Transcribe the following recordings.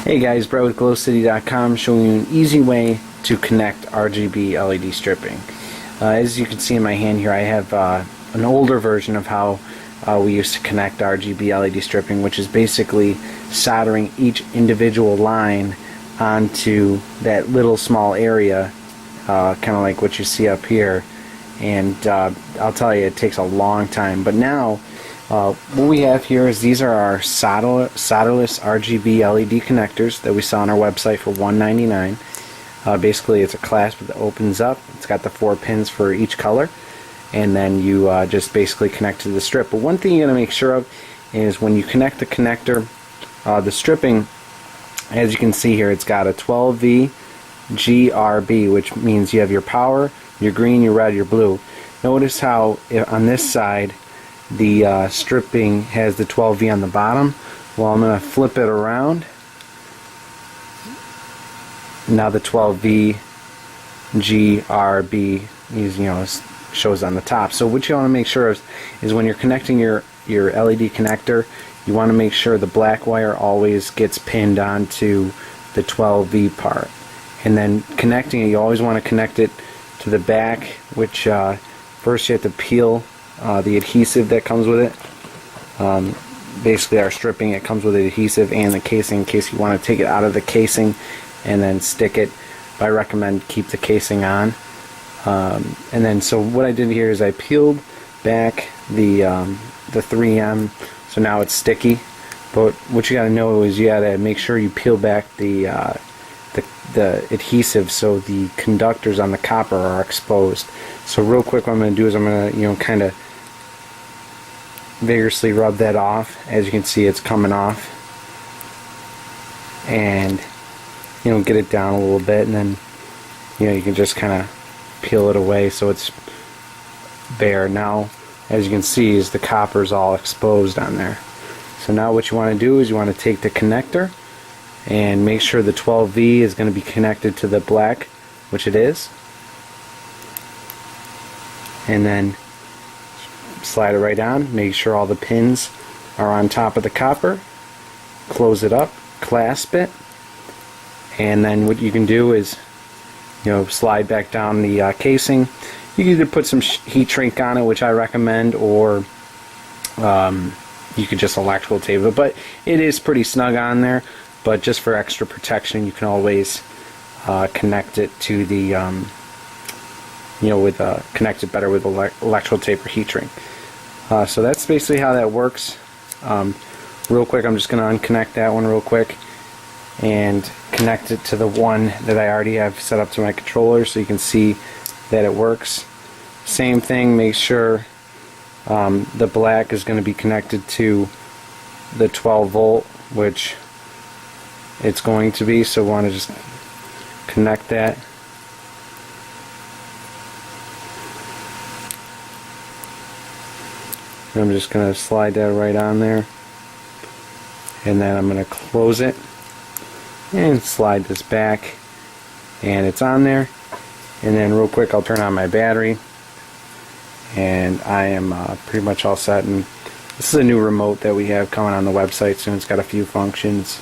Hey guys, Brett with GlowCity.com showing you an easy way to connect RGB LED stripping. As you can see in my hand here, I have an older version of how we used to connect RGB LED stripping, which is basically soldering each individual line onto that little small area, kind of like what you see up here. And I'll tell you, it takes a long time. But now, what we have here is these are our solderless RGB LED connectors that we saw on our website for $1.99. Basically, it's a clasp that opens up. It's got the 4 pins for each color, and then you just basically connect to the strip. But one thing you got to make sure of is when you connect the connector, the stripping, as you can see here, it's got a 12V RGB, which means you have your power, your green, your red, your blue. Notice how on this side the stripping has the 12V on the bottom. Well, I'm going to flip it around. Now the 12V RGB shows on the top. So what you want to make sure is when you're connecting your LED connector, you want to make sure the black wire always gets pinned onto the 12V part. And then connecting it, you always want to connect it to the back, which first you have to peel the adhesive that comes with it. Basically our stripping, it comes with the adhesive and the casing in case you want to take it out of the casing and then stick it. But I recommend keep the casing on. And then so what I did here is I peeled back the 3M, so now it's sticky. But what you got to know is you got to make sure you peel back the adhesive so the conductors on the copper are exposed. So real quick, what I'm going to do is I'm going to kind of vigorously rub that off. As you can see, it's coming off, and get it down a little bit, and then you can just kind of peel it away so it's bare. Now, as you can see, is the copper's all exposed on there. So now what you want to do is you want to take the connector and make sure the 12V is going to be connected to the black, which it is, and then slide it right on. Make sure all the pins are on top of the copper. Close it up, clasp it, and then what you can do is slide back down the casing. You can either put some heat shrink on it, which I recommend, or you could just electrical tape it, but it is pretty snug on there. But just for extra protection, you can always connect it to the connect it better with electrical tape or heat shrink. So that's basically how that works. Real quick, I'm just going to unconnect that one real quick and connect it to the one that I already have set up to my controller, so you can see that it works. Same thing, make sure the black is going to be connected to the 12 volt, which it's going to be, so we want to just connect that. And I'm just going to slide that right on there, and then I'm going to close it and slide this back, and it's on there. And then real quick, I'll turn on my battery, and I am pretty much all set. And this is a new remote that we have coming on the website soon. It's got a few functions,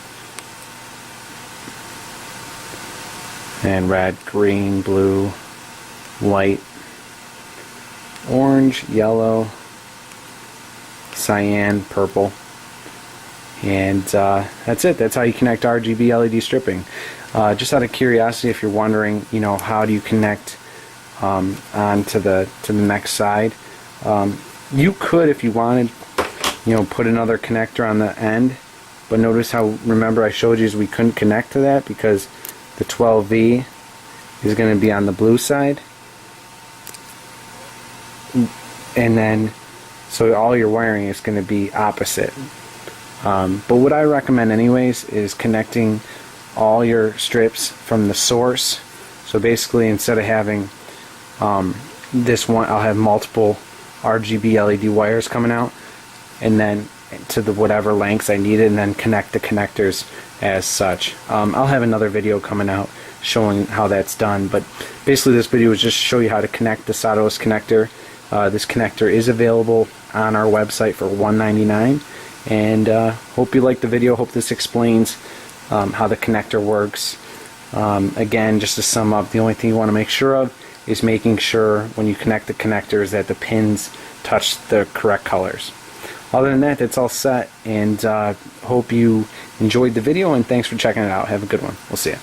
and red, green, blue, white, orange, yellow, cyan, purple, and that's it. That's how you connect RGB LED stripping. Just out of curiosity, if you're wondering, how do you connect onto the next side, you could, if you wanted, put another connector on the end. But notice how, remember I showed you is we couldn't connect to that because the 12V is going to be on the blue side, and then so all your wiring is going to be opposite. But what I recommend anyways is connecting all your strips from the source. So basically, instead of having this one, I'll have multiple RGB LED wires coming out, and then to the whatever lengths I need it, and then connect the connectors as such. I'll have another video coming out showing how that's done, but basically this video is just to show you how to connect the solderless connector. This connector is available on our website for $1.99, and hope you liked the video. Hope this explains how the connector works. Again, just to sum up, the only thing you want to make sure of is making sure when you connect the connectors that the pins touch the correct colors. Other than that, that's all set, and hope you enjoyed the video, and thanks for checking it out. Have a good one. We'll see you.